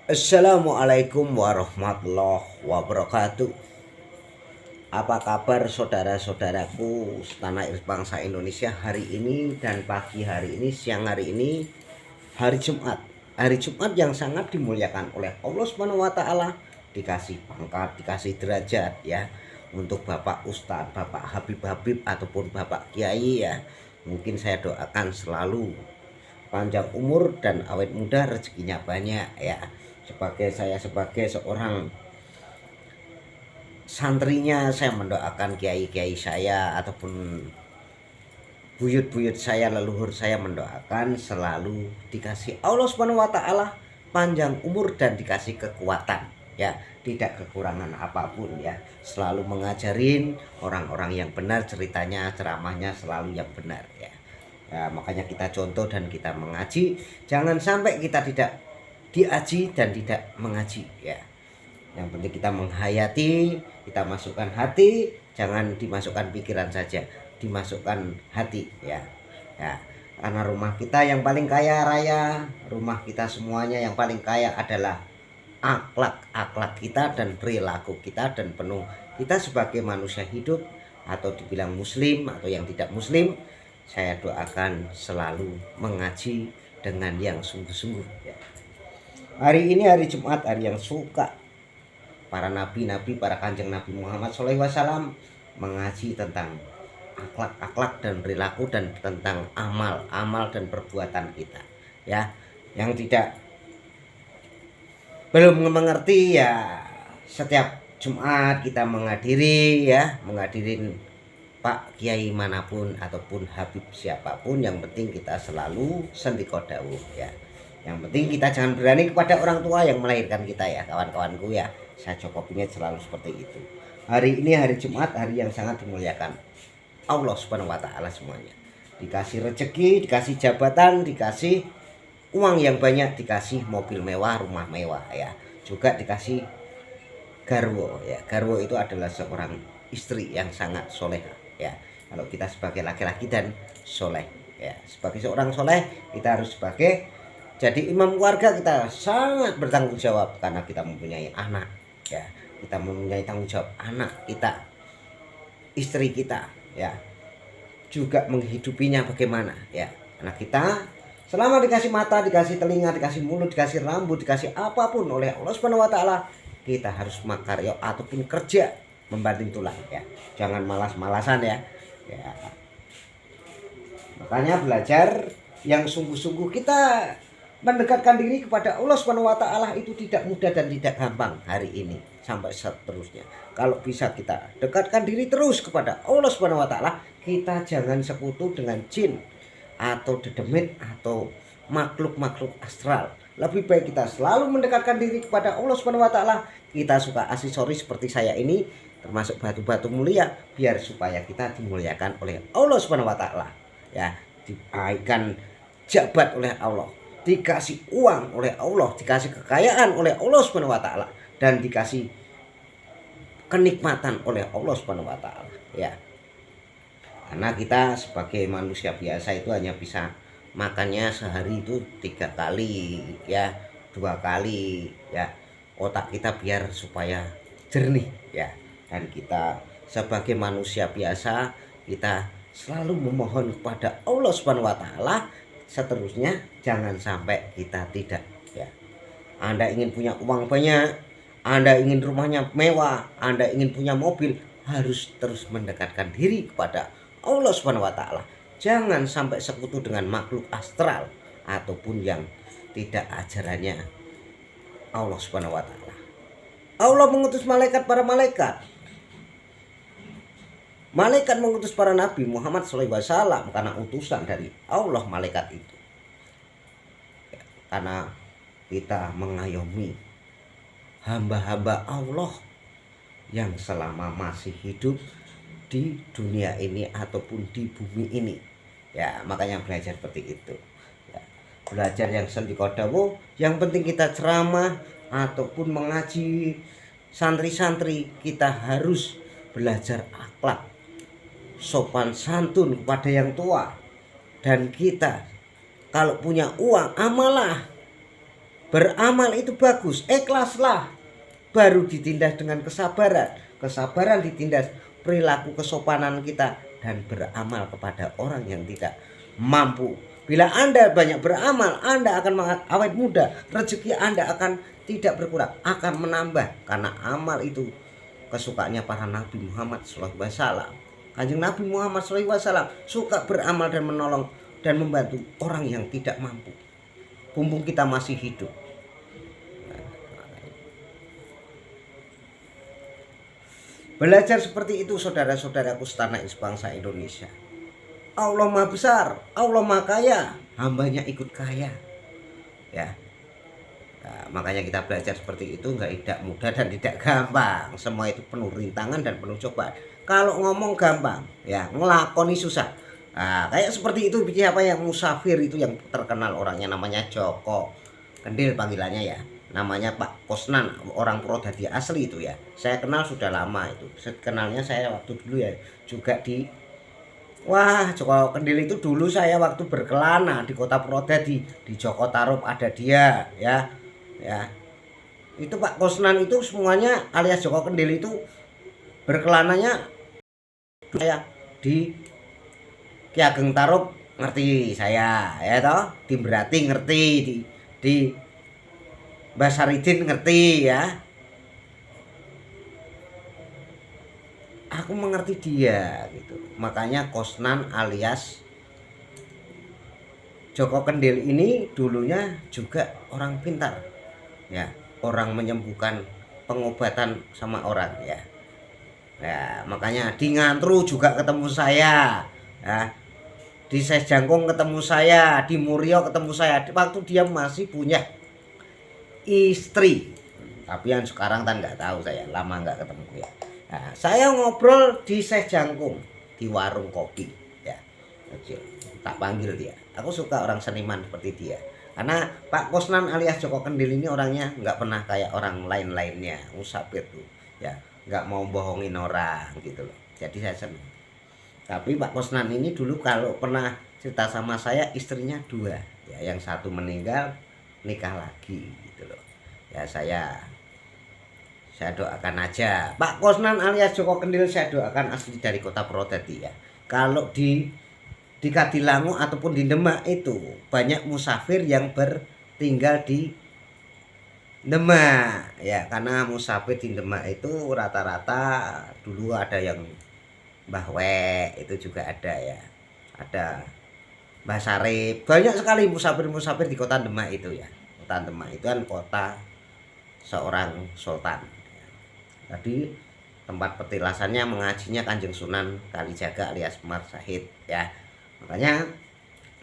Assalamualaikum warahmatullahi wabarakatuh. Apa kabar saudara-saudaraku tanah air bangsa Indonesia hari ini dan pagi hari ini, siang hari ini, hari Jumat. Hari Jumat yang sangat dimuliakan oleh Allah Subhanahu wa taala, dikasih pangkat, dikasih derajat ya. Untuk Bapak Ustadz, Bapak Habib ataupun Bapak Kiai ya. Mungkin saya doakan selalu panjang umur dan awet muda, rezekinya banyak ya. Sebagai seorang santrinya, saya mendoakan kiai-kiai saya ataupun buyut-buyut saya, leluhur saya, mendoakan selalu dikasih Allah Subhanahu wa taala panjang umur dan dikasih kekuatan ya, tidak kekurangan apapun ya. Selalu mengajarin orang-orang yang benar, ceritanya, ceramahnya selalu yang benar ya. Ya, makanya kita contoh dan kita mengaji, jangan sampai kita tidak diaji dan tidak mengaji ya. Yang penting kita menghayati, kita masukkan hati, jangan dimasukkan pikiran saja, dimasukkan hati ya. Ya, karena rumah kita yang paling kaya raya, rumah kita semuanya yang paling kaya adalah akhlak kita dan perilaku kita, dan penuh kita sebagai manusia hidup atau dibilang muslim atau yang tidak muslim. Saya doakan selalu mengaji dengan yang sungguh-sungguh ya. Hari ini hari Jumat, hari yang suka para nabi-nabi, para kanjeng Nabi Muhammad SAW mengaji tentang akhlak dan perilaku dan tentang amal dan perbuatan kita ya. Yang tidak belum mengerti ya, setiap Jumat kita menghadirin Pak Kiai manapun ataupun Habib siapapun, yang penting kita selalu sendiko dawuh ya. Yang penting kita jangan berani kepada orang tua yang melahirkan kita ya, kawan-kawanku ya. Saya cukup ingin selalu seperti itu. Hari ini hari Jumat, hari yang sangat dimuliakan Allah Subhanahu wa taala semuanya. Dikasih rezeki, dikasih jabatan, dikasih uang yang banyak, dikasih mobil mewah, rumah mewah ya. Juga dikasih garwo ya. Garwo itu adalah seorang istri yang sangat soleha ya. Kalau kita sebagai laki-laki dan soleh ya, sebagai seorang soleh, kita harus sebagai jadi imam keluarga, kita sangat bertanggung jawab karena kita mempunyai anak ya. Kita mempunyai tanggung jawab anak kita, istri kita ya, juga menghidupinya bagaimana ya. Anak kita selama dikasih mata, dikasih telinga, dikasih mulut, dikasih rambut, dikasih apapun oleh Allah Subhanahu wa taala, kita harus makarya ataupun kerja membanting tulang ya. Jangan malas-malasan ya. Ya. Makanya belajar yang sungguh-sungguh, kita mendekatkan diri kepada Allah Subhanahu wa taala itu tidak mudah dan tidak gampang hari ini sampai seterusnya. Kalau bisa kita dekatkan diri terus kepada Allah Subhanahu wa taala, kita jangan sekutu dengan jin atau dedemit atau makhluk-makhluk astral. Lebih baik kita selalu mendekatkan diri kepada Allah Subhanahu wa taala. Kita suka aksesoris seperti saya ini, termasuk batu-batu mulia, biar supaya kita dimuliakan oleh Allah Subhanahu wa taala. Ya, diberikan jabat oleh Allah, dikasih uang oleh Allah, dikasih kekayaan oleh Allah Subhanahu wa taala, dan dikasih kenikmatan oleh Allah Subhanahu wa taala ya. Karena kita sebagai manusia biasa itu hanya bisa makannya sehari itu 3 kali ya, 2 kali ya. Otak kita biar supaya jernih ya. Dan kita sebagai manusia biasa, kita selalu memohon kepada Allah Subhanahu wa taala. Seterusnya jangan sampai kita tidak ya. Anda ingin punya uang banyak, Anda ingin rumahnya mewah, Anda ingin punya mobil, harus terus mendekatkan diri kepada Allah Subhanahu wa taala. Jangan sampai sekutu dengan makhluk astral ataupun yang tidak ajarannya Allah Subhanahu wa taala. Allah mengutus malaikat, para malaikat. Malaikat mengutus para nabi Muhammad SAW karena utusan dari Allah malaikat itu. Karena kita mengayomi hamba-hamba Allah yang selama masih hidup di dunia ini ataupun di bumi ini ya. Makanya belajar seperti itu ya. Belajar yang sendikodawo, yang penting kita ceramah ataupun mengaji santri-santri, kita harus belajar akhlak, sopan santun kepada yang tua. Dan kita kalau punya uang, amalah Beramal itu bagus, ikhlaslah. Baru ditindas dengan kesabaran. Kesabaran ditindas perilaku kesopanan kita, dan beramal kepada orang yang tidak mampu. Bila Anda banyak beramal, Anda akan awet muda. Rezeki Anda akan tidak berkurang, akan menambah. Karena amal itu kesukaannya para Nabi Muhammad SAW. Kanjeng Nabi Muhammad SAW suka beramal dan menolong dan membantu orang yang tidak mampu. Mumpung kita masih hidup. Belajar seperti itu saudara-saudaraku setanah bangsa Indonesia. Allah Maha Besar, Allah Maha Kaya, hambanya ikut kaya. Ya. Nah, makanya kita belajar seperti itu tidak mudah dan tidak gampang. Semua itu penuh rintangan dan penuh cobaan. Kalau ngomong gampang, ya ngelakoni susah. Nah, kayak seperti itu siapa yang musafir itu yang terkenal orangnya namanya Joko Kendil panggilannya ya. Namanya Pak Kosnan, orang Purwodadi asli itu ya. Saya kenal sudah lama itu. Kenalnya saya waktu dulu ya juga di Joko Kendil itu dulu saya waktu berkelana di kota Purwodadi, di Joko Tarub ada dia ya. Ya. Itu Pak Kosnan itu semuanya alias Joko Kendil itu berkelananya saya di Ki Ageng Tarub ngerti saya ya toh, di Berati ngerti, di Mbah Saridin ngerti ya. Aku mengerti dia gitu. Makanya Kosnan alias Joko Kendil ini dulunya juga orang pintar. Ya, orang menyembuhkan pengobatan sama orang ya. Ya, makanya di Ngantru juga ketemu saya. Ya. Di Sejangkung ketemu saya, di Murio ketemu saya. Waktu dia masih punya istri, tapi yang sekarang kan nggak tahu, saya lama nggak ketemu ya. Nah, saya ngobrol di Sejangkung di warung kopi ya kecil, tak panggil dia. Aku suka orang seniman seperti dia, karena Pak Kosnan alias Joko Kendil ini orangnya nggak pernah kayak orang lain-lainnya musafir tuh ya, nggak mau bohongin orang gitu loh. Jadi saya senang. Tapi Pak Kosnan ini dulu kalau pernah cerita sama saya, istrinya 2 ya, yang satu meninggal, nikah lagi gitu loh ya. Saya doakan aja Pak Kosnan alias Joko Kendil, saya doakan asli dari kota Purwodadi ya. Kalau di Kadilangu ataupun di Demak itu banyak musafir yang bertinggal di Demak ya, karena musafir di Demak itu rata-rata dulu ada yang Mbah Wek itu juga ada ya, ada Mbah Sarip, banyak sekali musafir-musafir di kota Demak itu ya. Kota Demak itu kan kota seorang sultan. Tadi tempat petilasannya mengajinya Kanjeng Sunan Kalijaga alias Umar Syahid ya. Makanya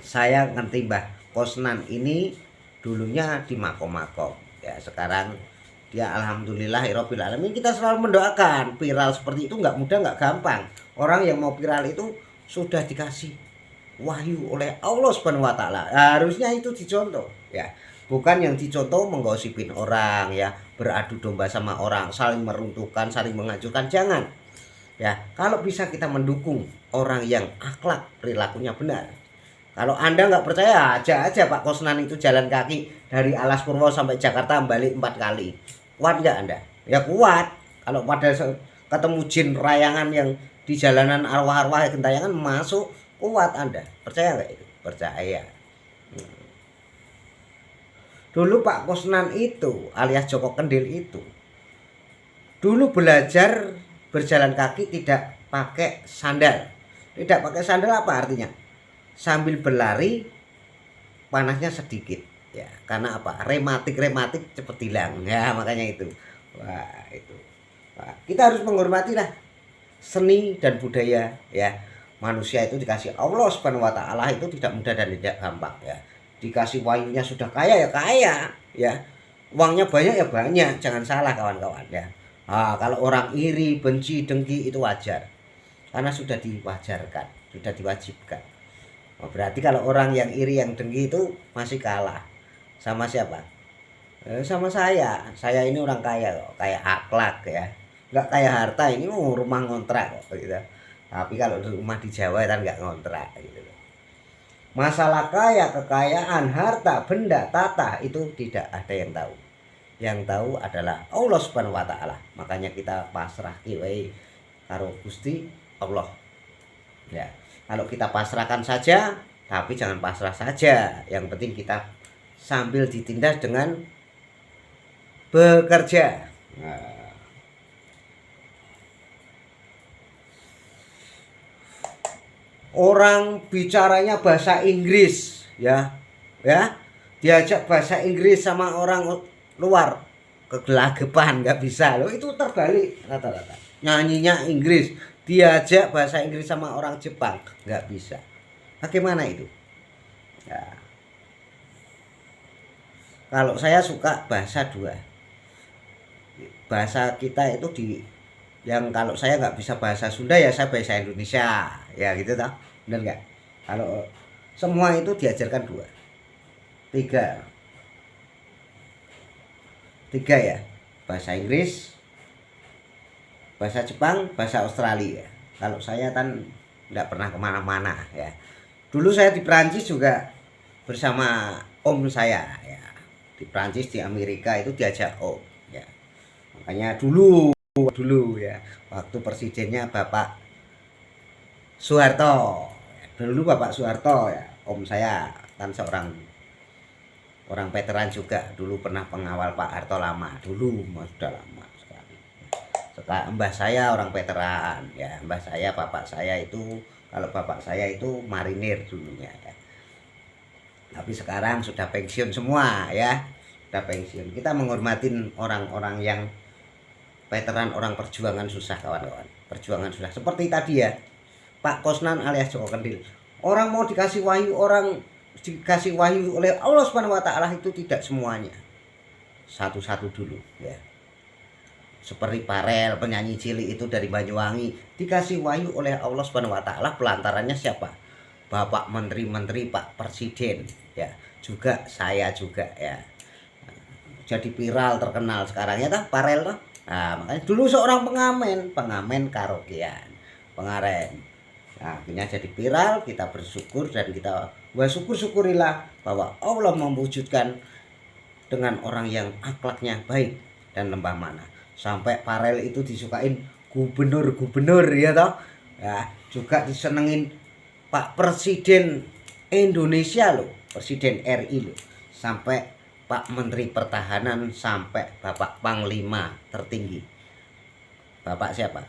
saya ngerti Mbah Kosnan ini dulunya di makom-makom ya. Sekarang dia alhamdulillahirabbil alamin. Kita selalu mendoakan. Viral seperti itu nggak mudah, nggak gampang. Orang yang mau viral itu sudah dikasih wahyu oleh Allah Subhanahu wa taala. Harusnya itu dicontoh ya. Bukan yang dicontoh menggosipin orang ya, beradu domba sama orang, saling meruntuhkan, saling menghancurkan, jangan. Ya, kalau bisa kita mendukung orang yang akhlak perilakunya benar. Kalau Anda nggak percaya, aja Pak Kosnan itu jalan kaki dari Alas Purwo sampai Jakarta balik 4 kali. Kuat nggak Anda? Ya kuat. Kalau pada ketemu jin rayangan yang di jalanan arwah-arwah gentayangan masuk, kuat Anda. Percaya nggak itu? Percaya. Dulu Pak Kosnan itu alias Joko Kendil itu dulu belajar berjalan kaki tidak pakai sandal. Tidak pakai sandal apa artinya? Sambil berlari panasnya sedikit ya. Karena apa? Rematik cepet hilang ya, makanya itu. Wah, itu. Wah, kita harus menghormati lah seni dan budaya ya. Manusia itu dikasih Allah Subhanahu wa taala itu tidak mudah dan tidak gampang ya. Dikasih wahyunya sudah kaya ya kaya ya. Uangnya banyak ya banyak, jangan salah kawan-kawan ya. Kalau orang iri, benci, dengki itu wajar. Karena sudah diwajarkan, sudah diwajibkan. Berarti kalau orang yang iri, yang dengki itu masih kalah. Sama siapa? Sama saya. Saya ini orang kaya kok, kaya akhlak ya. Enggak kaya harta, ini rumah ngontrak kok gitu. Tapi kalau rumah di Jawa kan enggak ngontrak gitu. Masalah kaya, kekayaan, harta, benda, tata itu tidak ada yang tahu. Yang tahu adalah Allah Subhanahu wa taala. Makanya kita pasrah wae karo Gusti Allah. Ya. Kalau kita pasrahkan saja, tapi jangan pasrah saja. Yang penting kita sambil ditindas dengan bekerja. Nah, orang bicaranya bahasa Inggris, ya, diajak bahasa Inggris sama orang luar kegelagapan, nggak bisa loh, itu terbalik rata-rata. Nyanyinya Inggris, diajak bahasa Inggris sama orang Jepang, nggak bisa. Bagaimana itu? Ya. Kalau saya suka bahasa dua, bahasa kita itu yang kalau saya nggak bisa bahasa Sunda ya saya bahasa Indonesia, ya gitu toh, bener nggak? Kalau semua itu diajarkan dua, tiga ya, bahasa Inggris, bahasa Jepang, bahasa Australia. Kalau saya kan nggak pernah kemana-mana ya. Dulu saya di Prancis juga bersama om saya ya, di Prancis, di Amerika itu diajak om ya. Makanya dulu ya, waktu presidennya Bapak Soeharto, dulu Bapak Soeharto ya, om saya kan seorang orang veteran juga, dulu pernah pengawal Pak Harto lama, dulu sudah lama sekali. Sekarang mbah saya orang veteran ya, mbah saya, bapak saya itu, kalau bapak saya itu marinir dulunya ya. Tapi sekarang sudah pensiun semua ya, sudah pensiun. Kita menghormatin orang-orang yang veteran, orang perjuangan susah, kawan-kawan. Perjuangan susah. Seperti tadi ya, Pak Kosnan alias Joko Kendil. Orang mau dikasih wahyu, oleh Allah Subhanahu wa taala itu tidak semuanya. Satu-satu dulu ya. Seperti Parel, penyanyi cilik itu dari Banyuwangi, dikasih wahyu oleh Allah Subhanahu wa taala, pelantarannya siapa? Bapak menteri-menteri, Pak Presiden ya. Juga saya juga ya. Jadi viral, terkenal sekarang ya toh Parel toh. Nah, makanya dulu seorang pengamen karaokean, pengareng. Nah, akhirnya jadi viral, kita bersyukur dan kita syukurilah bahwa Allah mewujudkan dengan orang yang akhlaknya baik dan lembah mana. Sampai Parel itu disukain gubernur ya toh. Ya, juga disenengin Pak Presiden Indonesia loh, Presiden RI loh. Sampai Pak Menteri Pertahanan, sampai Bapak Panglima tertinggi. Bapak siapa?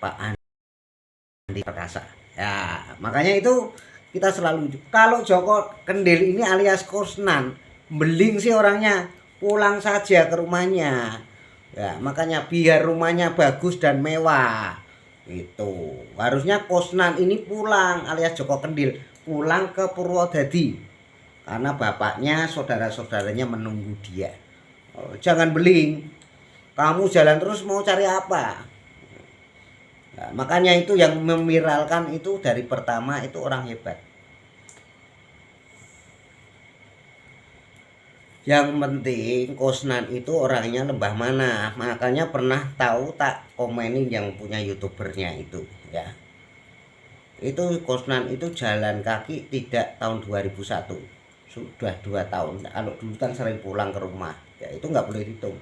Pak Andi Perkasa. Ya, makanya itu kita selalu, kalau Joko Kendil ini alias Kosnan, beling sih orangnya, pulang saja ke rumahnya. Ya, makanya biar rumahnya bagus dan mewah. Itu. Harusnya Kosnan ini pulang alias Joko Kendil, pulang ke Purwodadi. Karena bapaknya, saudara-saudaranya menunggu dia. Oh, jangan beling. Kamu jalan terus mau cari apa? Nah, makanya itu yang memiralkan itu dari pertama itu orang hebat. Yang penting Kosnan itu orangnya lembah mana. Makanya pernah tahu tak komenin yang punya youtubernya itu ya. Itu Kosnan itu jalan kaki tidak tahun 2001. Sudah 2 tahun. Kalau dulu kan sering pulang ke rumah. Ya itu nggak boleh dihitung.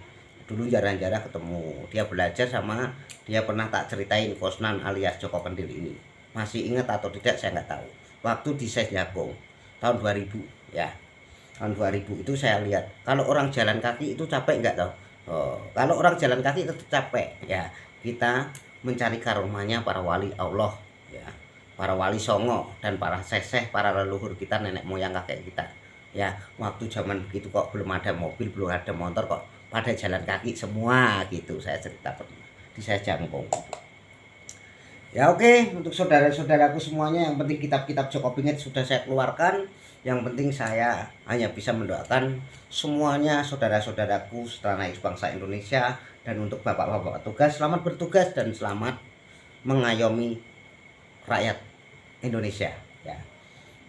Dulu jarang-jarang ketemu. Dia belajar sama, dia pernah tak ceritain Kosnan alias Joko Kendil ini. Masih ingat atau tidak saya nggak tahu. Waktu di Ses Jagung tahun 2000 ya. Tahun 2000 itu saya lihat kalau orang jalan kaki itu capek nggak tahu. Oh, kalau orang jalan kaki itu capek ya. Kita mencari karomanya para wali Allah ya. Para wali Songo dan para seseh, para leluhur kita, nenek moyang kakek kita. Ya, waktu zaman begitu kok belum ada mobil, belum ada motor kok pada jalan kaki semua gitu, saya cerita pernah di saya jangkung. Ya oke, untuk saudara-saudaraku semuanya, yang penting kitab-kitab Joko Pingit sudah saya keluarkan. Yang penting saya hanya bisa mendoakan semuanya saudara-saudaraku setanah air bangsa Indonesia, dan untuk bapak-bapak tugas selamat bertugas dan selamat mengayomi rakyat Indonesia ya.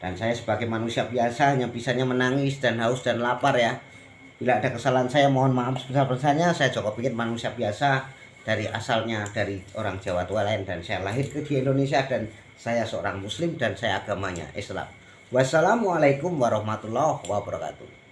Dan saya sebagai manusia biasa hanya bisanya menangis dan haus dan lapar ya. Bila ada kesalahan saya mohon maaf sebesar-besarnya. Saya Joko Pingit manusia biasa, dari asalnya dari orang Jawa tua lain, dan saya lahir di Indonesia, dan saya seorang muslim dan saya agamanya Islam. Wassalamualaikum warahmatullahi wabarakatuh.